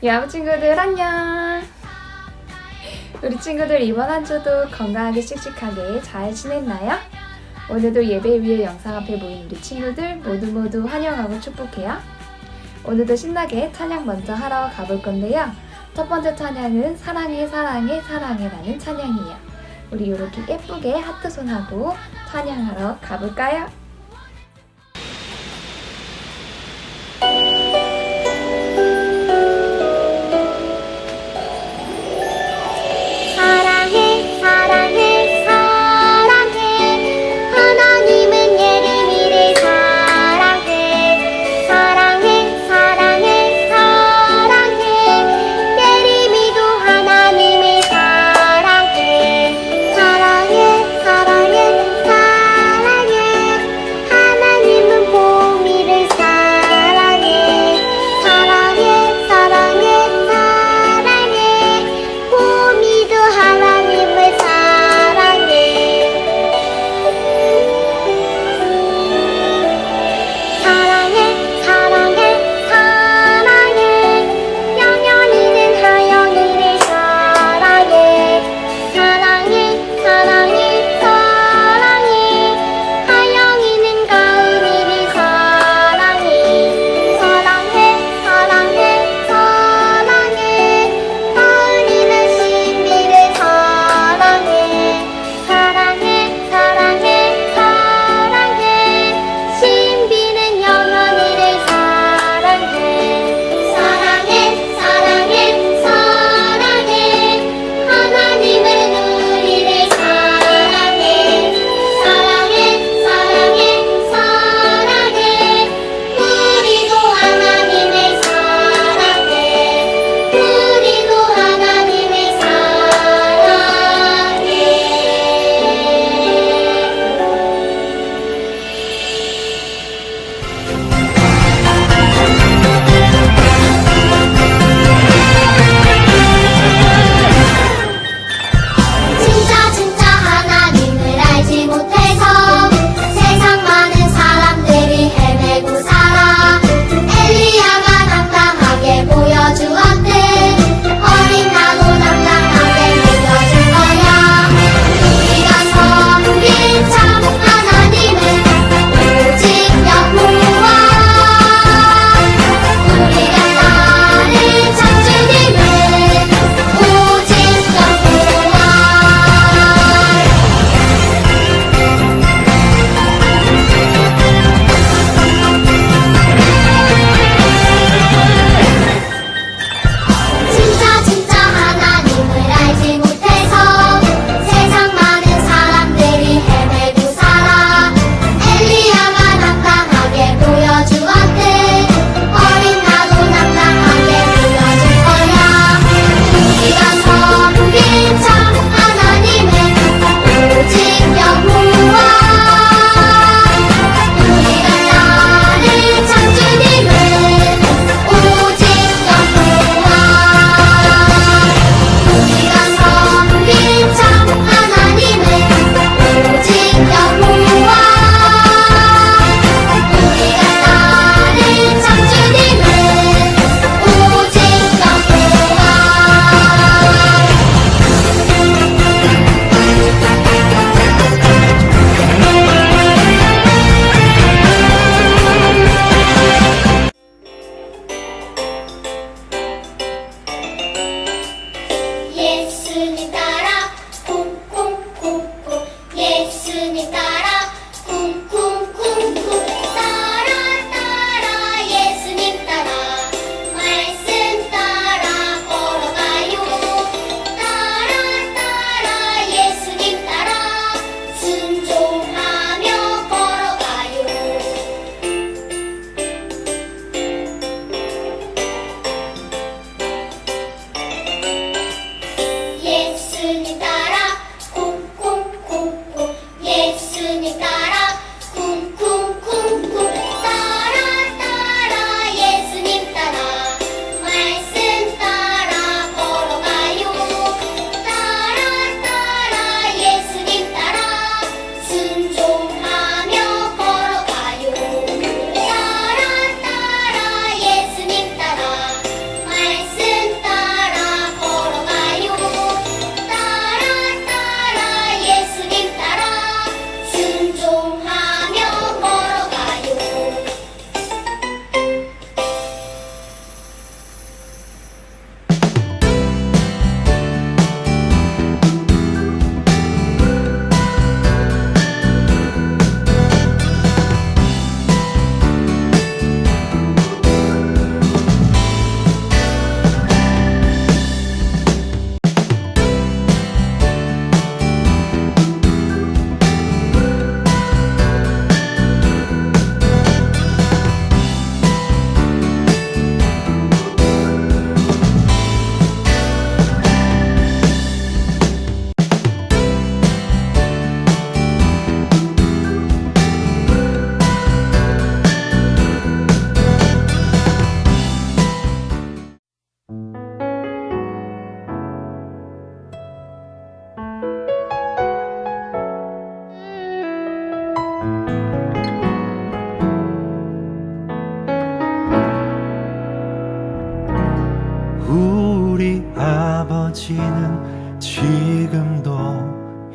야구 친구들 안녕! 우리 친구들 이번 한 주도 건강하게 씩씩하게 잘 지냈나요? 오늘도 예배 위에 영상 앞에 모인 우리 친구들 모두 환영하고 축복해요. 오늘도 신나게 찬양 먼저 하러 가볼 건데요. 첫 번째 찬양은 사랑해 사랑해 사랑해라는 찬양이에요. 우리 이렇게 예쁘게 하트 손하고 찬양하러 가볼까요? 사랑해 사랑해 사랑해 하나님은 예레미야를 사랑해 사랑해 사랑해 사랑해 예레미야도 하나님을 사랑해 사랑해 사랑해 사랑해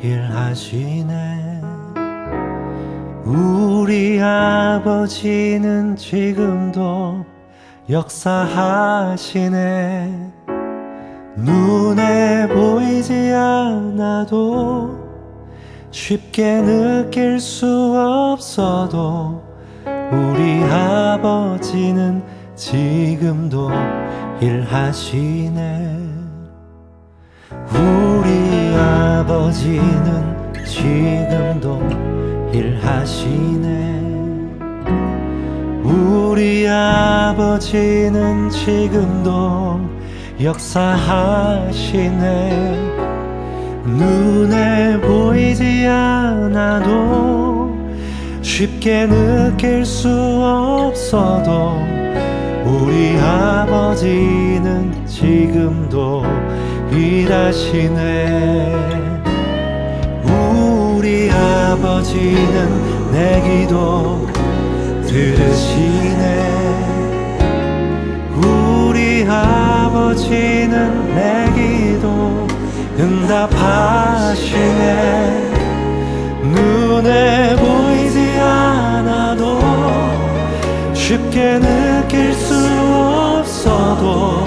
일하시네. 우리 아버지는 지금도 역사하시네. 눈에 보이지 않아도 쉽게 느낄 수 없어도 우리 아버지는 지금도 일하시네. 우리 아버지는 지금도 일하시네. 우리 아버지는 지금도 역사하시네. 눈에 보이지 않아도 쉽게 느낄 수 없어도 우리 아버지는 지금도 일하시네. 우리 아버지는 내 기도 들으시네. 우리 아버지는 내 기도 응답하시네. 눈에 보이지 않아도 쉽게 느낄 수 없어도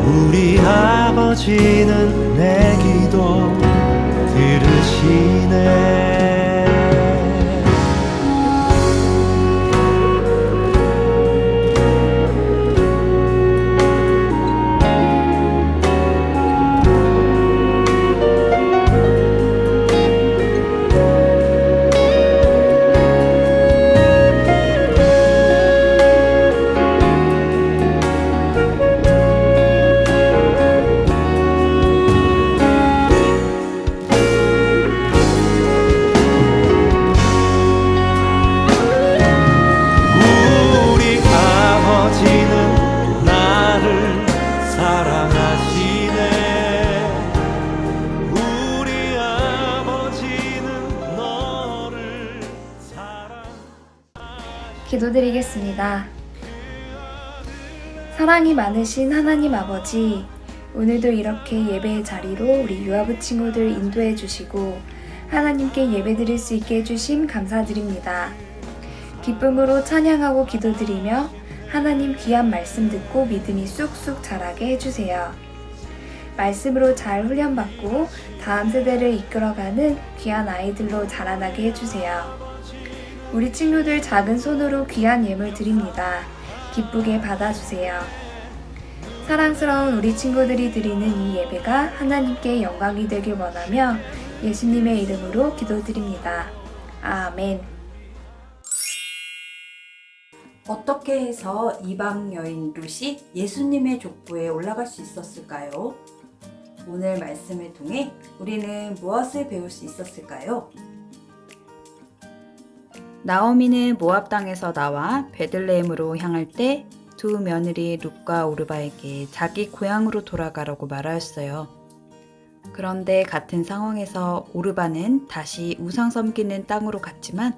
우리 아버지는 내 기도 들으시네. 기도드리겠습니다. 사랑이 많으신 하나님 아버지, 오늘도 이렇게 예배의 자리로 우리 유아부 친구들 인도해 주시고 하나님께 예배드릴 수 있게 해주심 감사드립니다. 기쁨으로 찬양하고 기도드리며 하나님 귀한 말씀 듣고 믿음이 쑥쑥 자라게 해주세요. 말씀으로 잘 훈련받고 다음 세대를 이끌어가는 귀한 아이들로 자라나게 해주세요. 우리 친구들 작은 손으로 귀한 예물 드립니다. 기쁘게 받아주세요. 사랑스러운 우리 친구들이 드리는 이 예배가 하나님께 영광이 되길 원하며 예수님의 이름으로 기도드립니다. 아멘. 어떻게 해서 이방 여인 룻이 예수님의 족보에 올라갈 수 있었을까요? 오늘 말씀을 통해 우리는 무엇을 배울 수 있었을까요? 나오미는 모압 땅에서 나와 베들레헴으로 향할 때 두 며느리 룻과 오르바에게 자기 고향으로 돌아가라고 말하였어요. 그런데 같은 상황에서 오르바는 다시 우상 섬기는 땅으로 갔지만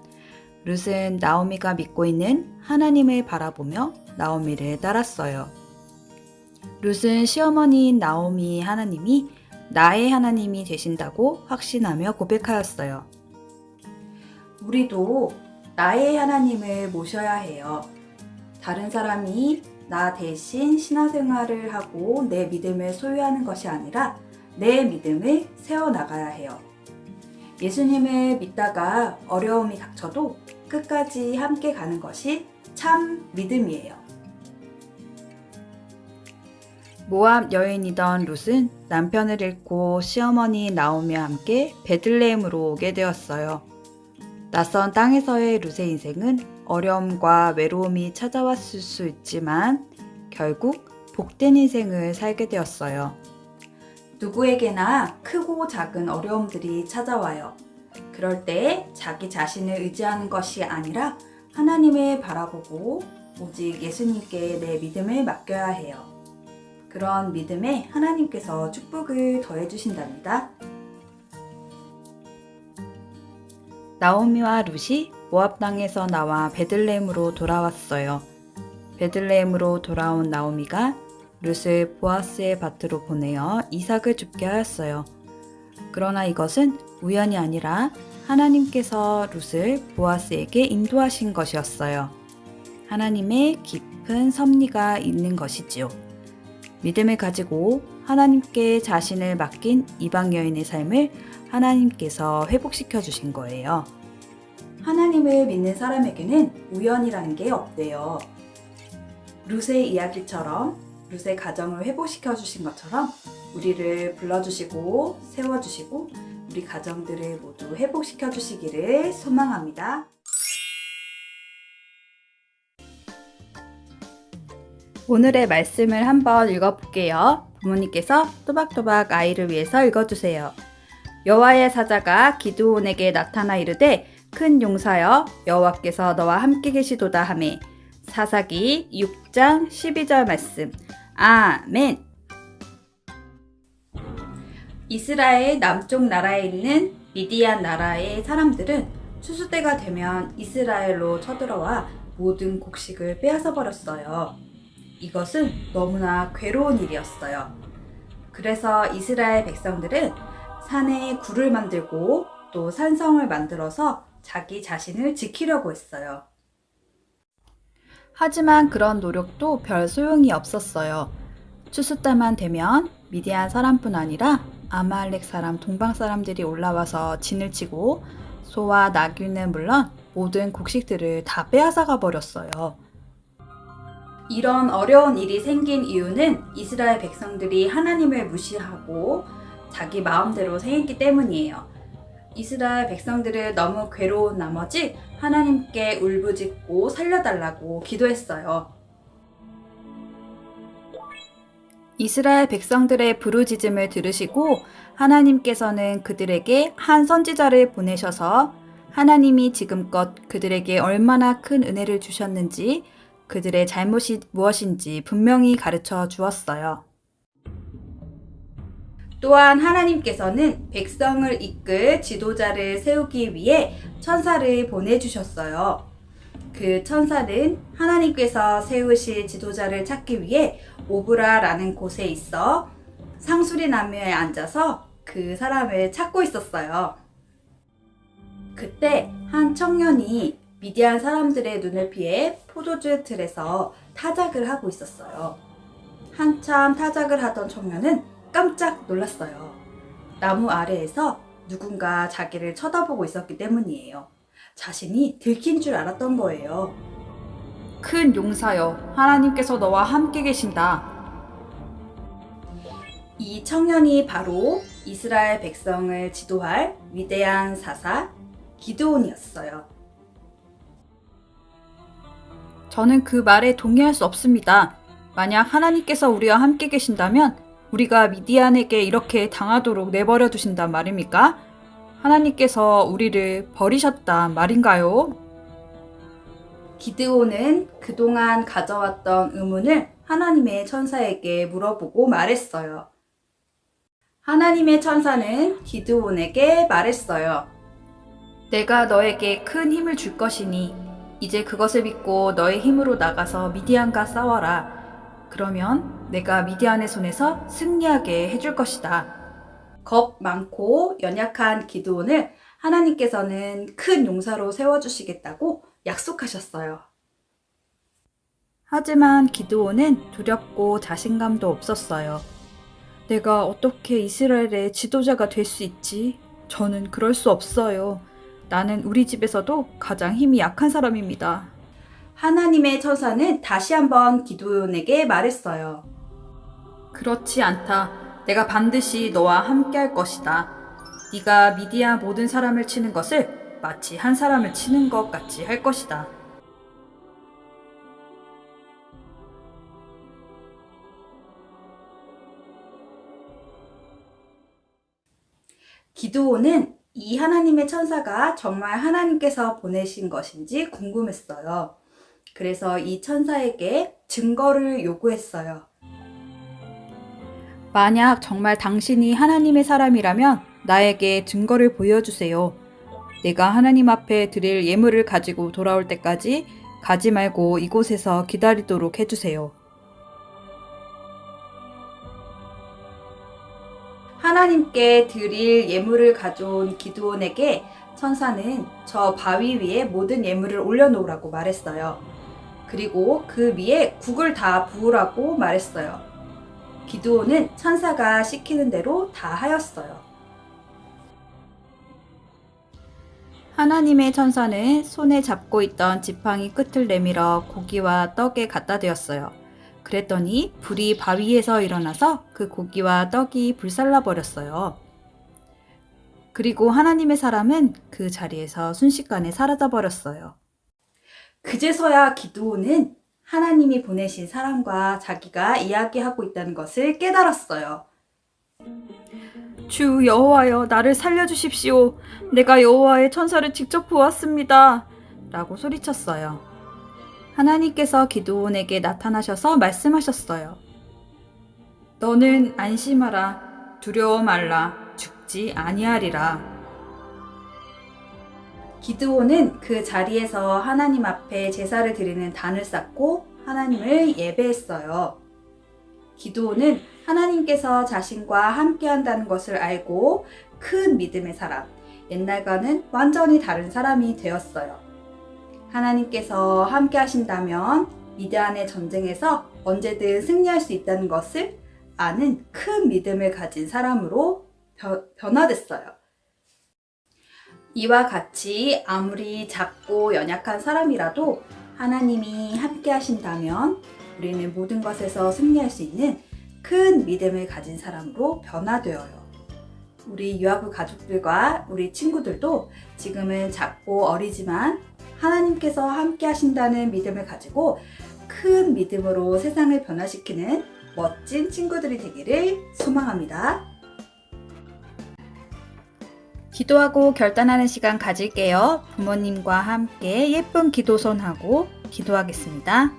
룻은 나오미가 믿고 있는 하나님을 바라보며 나오미를 따랐어요. 룻은 시어머니인 나오미 하나님이 나의 하나님이 되신다고 확신하며 고백하였어요. 우리도 나의 하나님을 모셔야 해요. 다른 사람이 나 대신 신앙생활을 하고 내 믿음을 소유하는 것이 아니라 내 믿음을 세워나가야 해요. 예수님을 믿다가 어려움이 닥쳐도 끝까지 함께 가는 것이 참 믿음이에요. 모압 여인이던 룻은 남편을 잃고 시어머니 나오미와 함께 베들레헴으로 오게 되었어요. 낯선 땅에서의 룻의 인생은 어려움과 외로움이 찾아왔을 수 있지만 결국 복된 인생을 살게 되었어요. 누구에게나 크고 작은 어려움들이 찾아와요. 그럴 때 자기 자신을 의지하는 것이 아니라 하나님을 바라보고 오직 예수님께 내 믿음을 맡겨야 해요. 그런 믿음에 하나님께서 축복을 더해 주신답니다. 나오미와 룻이 모압 땅에서 나와 베들레헴으로 돌아왔어요. 베들레헴으로 돌아온 나오미가 룻을 보아스의 밭으로 보내어 이삭을 줍게 하였어요. 그러나 이것은 우연이 아니라 하나님께서 룻을 보아스에게 인도하신 것이었어요. 하나님의 깊은 섭리가 있는 것이지요. 믿음을 가지고 하나님께 자신을 맡긴 이방 여인의 삶을 하나님께서 회복시켜 주신 거예요. 하나님을 믿는 사람에게는 우연이라는 게 없대요. 룻의 이야기처럼 룻의 가정을 회복시켜 주신 것처럼 우리를 불러주시고 세워주시고 우리 가정들을 모두 회복시켜 주시기를 소망합니다. 오늘의 말씀을 한번 읽어볼게요. 부모님께서 또박또박 아이를 위해서 읽어주세요. 여호와의 사자가 기드온에게 나타나 이르되 큰 용사여 여호와께서 너와 함께 계시도다 하매. 사사기 6장 12절 말씀. 아멘. 이스라엘 남쪽 나라에 있는 미디안 나라의 사람들은 추수 때가 되면 이스라엘로 쳐들어와 모든 곡식을 빼앗아 버렸어요. 이것은 너무나 괴로운 일이었어요. 그래서 이스라엘 백성들은 산에 굴을 만들고 또 산성을 만들어서 자기 자신을 지키려고 했어요. 하지만 그런 노력도 별 소용이 없었어요. 추수 때만 되면 미디안 사람뿐 아니라 아말렉 사람, 동방 사람들이 올라와서 진을 치고 소와 나귀는 물론 모든 곡식들을 다 빼앗아가 버렸어요. 이런 어려운 일이 생긴 이유는 이스라엘 백성들이 하나님을 무시하고 자기 마음대로 행했기 때문이에요. 이스라엘 백성들을 너무 괴로운 나머지 하나님께 울부짖고 살려달라고 기도했어요. 이스라엘 백성들의 부르짖음을 들으시고 하나님께서는 그들에게 한 선지자를 보내셔서 하나님이 지금껏 그들에게 얼마나 큰 은혜를 주셨는지 그들의 잘못이 무엇인지 분명히 가르쳐 주었어요. 또한 하나님께서는 백성을 이끌 지도자를 세우기 위해 천사를 보내주셨어요. 그 천사는 하나님께서 세우실 지도자를 찾기 위해 오브라라는 곳에 있어 상수리 나무에 앉아서 그 사람을 찾고 있었어요. 그때 한 청년이 미디안 사람들의 눈을 피해 포도주 틀에서 타작을 하고 있었어요. 한참 타작을 하던 청년은 깜짝 놀랐어요. 나무 아래에서 누군가 자기를 쳐다보고 있었기 때문이에요. 자신이 들킨 줄 알았던 거예요. 큰 용사여, 하나님께서 너와 함께 계신다. 이 청년이 바로 이스라엘 백성을 지도할 위대한 사사 기드온이었어요. 저는 그 말에 동의할 수 없습니다. 만약 하나님께서 우리와 함께 계신다면 우리가 미디안에게 이렇게 당하도록 내버려 두신단 말입니까? 하나님께서 우리를 버리셨단 말인가요? 기드온은 그동안 가져왔던 의문을 하나님의 천사에게 물어보고 말했어요. 하나님의 천사는 기드온에게 말했어요. 내가 너에게 큰 힘을 줄 것이니 이제 그것을 믿고 너의 힘으로 나가서 미디안과 싸워라. 그러면 내가 미디안의 손에서 승리하게 해줄 것이다. 겁 많고 연약한 기드온을 하나님께서는 큰 용사로 세워주시겠다고 약속하셨어요. 하지만 기드온은 두렵고 자신감도 없었어요. 내가 어떻게 이스라엘의 지도자가 될 수 있지? 저는 그럴 수 없어요. 나는 우리 집에서도 가장 힘이 약한 사람입니다. 하나님의 천사는 다시 한번 기드온에게 말했어요. 그렇지 않다. 내가 반드시 너와 함께 할 것이다. 네가 미디안 모든 사람을 치는 것을 마치 한 사람을 치는 것 같이 할 것이다. 기드온은 이 하나님의 천사가 정말 하나님께서 보내신 것인지 궁금했어요. 그래서 이 천사에게 증거를 요구했어요. 만약 정말 당신이 하나님의 사람이라면 나에게 증거를 보여주세요. 내가 하나님 앞에 드릴 예물을 가지고 돌아올 때까지 가지 말고 이곳에서 기다리도록 해주세요. 하나님께 드릴 예물을 가져온 기드온에게 천사는 저 바위 위에 모든 예물을 올려놓으라고 말했어요. 그리고 그 위에 국을 다 부으라고 말했어요. 기드온은 천사가 시키는 대로 다 하였어요. 하나님의 천사는 손에 잡고 있던 지팡이 끝을 내밀어 고기와 떡에 갖다 대었어요. 그랬더니 불이 바위에서 일어나서 그 고기와 떡이 불살라 버렸어요. 그리고 하나님의 사람은 그 자리에서 순식간에 사라져 버렸어요. 그제서야 기드온은 하나님이 보내신 사람과 자기가 이야기하고 있다는 것을 깨달았어요. 주 여호와여, 나를 살려주십시오. 내가 여호와의 천사를 직접 보았습니다. 라고 소리쳤어요. 하나님께서 기드온에게 나타나셔서 말씀하셨어요. 너는 안심하라. 두려워 말라. 죽지 아니하리라. 기드온은 그 자리에서 하나님 앞에 제사를 드리는 단을 쌓고 하나님을 예배했어요. 기드온은 하나님께서 자신과 함께 한다는 것을 알고 큰 믿음의 사람, 옛날과는 완전히 다른 사람이 되었어요. 하나님께서 함께 하신다면 미디안의 전쟁에서 언제든 승리할 수 있다는 것을 아는 큰 믿음을 가진 사람으로 변화됐어요. 이와 같이 아무리 작고 연약한 사람이라도 하나님이 함께 하신다면 우리는 모든 것에서 승리할 수 있는 큰 믿음을 가진 사람으로 변화되어요. 우리 유아부 가족들과 우리 친구들도 지금은 작고 어리지만 하나님께서 함께 하신다는 믿음을 가지고 큰 믿음으로 세상을 변화시키는 멋진 친구들이 되기를 소망합니다. 기도하고 결단하는 시간 가질게요. 부모님과 함께 예쁜 기도선하고 기도하겠습니다.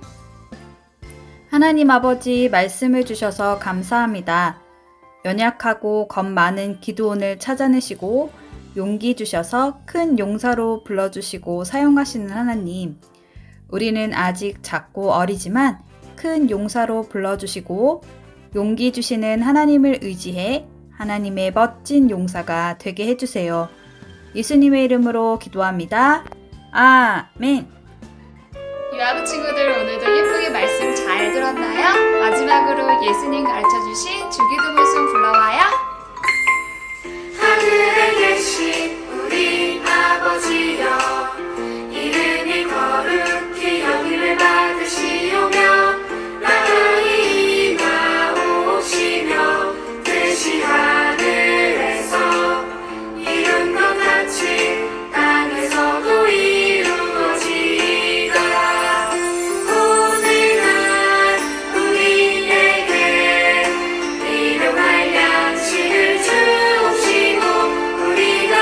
하나님 아버지, 말씀을 주셔서 감사합니다. 연약하고 겁 많은 기드온을 찾아내시고 용기 주셔서 큰 용사로 불러주시고 사용하시는 하나님. 우리는 아직 작고 어리지만 큰 용사로 불러주시고 용기 주시는 하나님을 의지해 하나님의 멋진 용사가 되게 해주세요. 예수님의 이름으로 기도합니다. 아멘. 유아부 친구들, 오늘도 예쁘게 말씀 잘 들었나요? 마지막으로 예수님 가르쳐주신 주기도문 송 불러와요. 하늘에 계신 우리 아버지여, 이름이 거룩히 여김을 받으시오며 나라의 나오시며 뜻이 하늘에서 이룬 것 같이 땅에서도 이루어지이다. 오늘 날 우리에게 일용할 양식을 주옵시고 우리가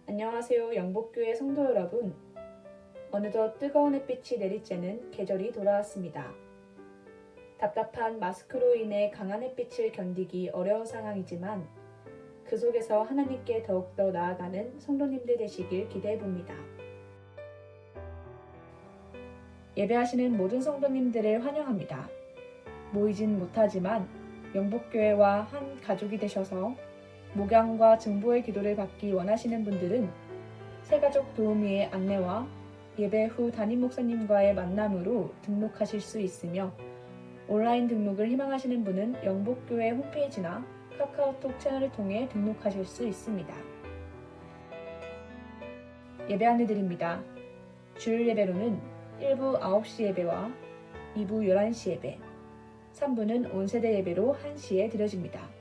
안녕하세요, 영복교회 성도 여러분. 어느덧 뜨거운 햇빛이 내리쬐는 계절이 돌아왔습니다. 답답한 마스크로 인해 강한 햇빛을 견디기 어려운 상황이지만 그 속에서 하나님께 더욱더 나아가는 성도님들 되시길 기대해 봅니다. 예배하시는 모든 성도님들을 환영합니다. 모이진 못하지만 영복교회와 한 가족이 되셔서 목양과 증보의 기도를 받기 원하시는 분들은 새가족 도우미의 안내와 예배 후 담임 목사님과의 만남으로 등록하실 수 있으며 온라인 등록을 희망하시는 분은 영복교회 홈페이지나 카카오톡 채널을 통해 등록하실 수 있습니다. 예배 안내드립니다. 주일 예배로는 1부 9시 예배와 2부 11시 예배, 3부는 온세대 예배로 1시에 드려집니다.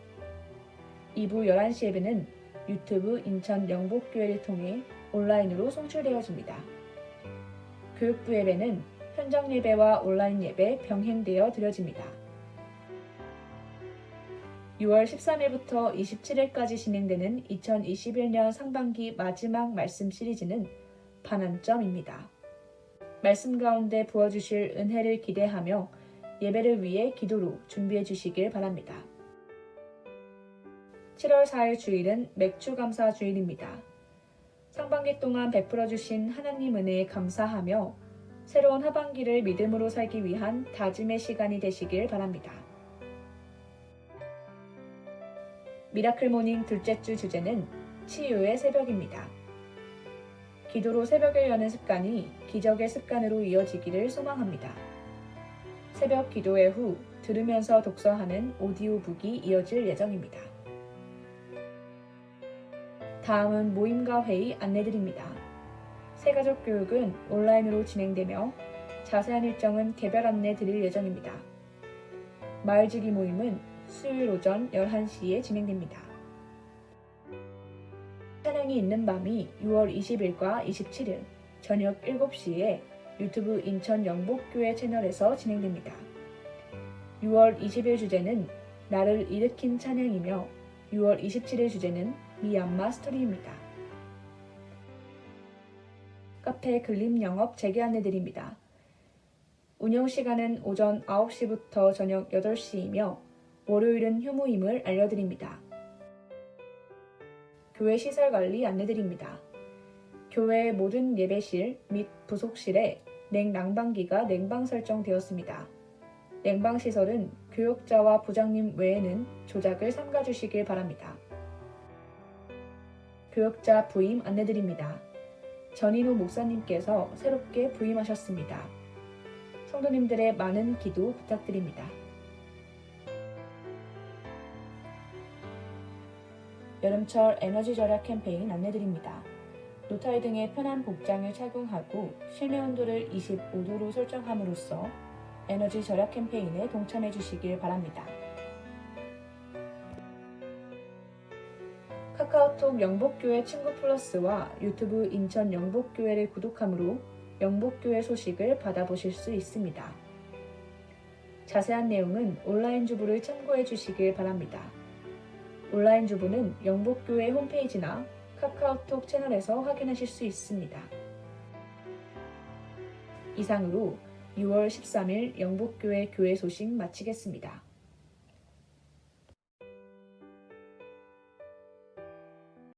2부 11시 예배는 유튜브 인천 영복교회를 통해 온라인으로 송출되어집니다. 교육부 예배는 현장 예배와 온라인 예배 병행되어 드려집니다. 6월 13일부터 27일까지 진행되는 2021년 상반기 마지막 말씀 시리즈는 반환점입니다. 말씀 가운데 부어주실 은혜를 기대하며 예배를 위해 기도로 준비해 주시길 바랍니다. 7월 4일 주일은 맥주감사 주일입니다. 상반기 동안 베풀어 주신 하나님 은혜에 감사하며 새로운 하반기를 믿음으로 살기 위한 다짐의 시간이 되시길 바랍니다. 미라클 모닝 둘째 주 주제는 치유의 새벽입니다. 기도로 새벽을 여는 습관이 기적의 습관으로 이어지기를 소망합니다. 새벽 기도회 후 들으면서 독서하는 오디오북이 이어질 예정입니다. 다음은 모임과 회의 안내드립니다. 새가족 교육은 온라인으로 진행되며 자세한 일정은 개별 안내 드릴 예정입니다. 마을지기 모임은 수요일 오전 11시에 진행됩니다. 찬양이 있는 밤이 6월 20일과 27일 저녁 7시에 유튜브 인천 영복교회 채널에서 진행됩니다. 6월 20일 주제는 나를 일으킨 찬양이며 6월 27일 주제는 미얀마 스토리입니다. 카페 글림 영업 재개 안내드립니다. 운영 시간은 오전 9시부터 저녁 8시이며 월요일은 휴무임을 알려드립니다. 교회 시설 관리 안내드립니다. 교회의 모든 예배실 및 부속실에 냉난방기가 냉방 설정되었습니다. 냉방 시설은 교역자와 부장님 외에는 조작을 삼가주시길 바랍니다. 교역자 부임 안내드립니다. 전인우 목사님께서 새롭게 부임하셨습니다. 성도님들의 많은 기도 부탁드립니다. 여름철 에너지 절약 캠페인 안내드립니다. 노타이 등의 편한 복장을 착용하고 실내 온도를 25도로 설정함으로써 에너지 절약 캠페인에 동참해 주시길 바랍니다. 카카오톡 영복교회 친구 플러스와 유튜브 인천 영복교회를 구독함으로 영복교회 소식을 받아보실 수 있습니다. 자세한 내용은 온라인 주부를 참고해 주시길 바랍니다. 온라인 주부는 영복교회 홈페이지나 카카오톡 채널에서 확인하실 수 있습니다. 이상으로 6월 13일 영복교회 교회 소식 마치겠습니다.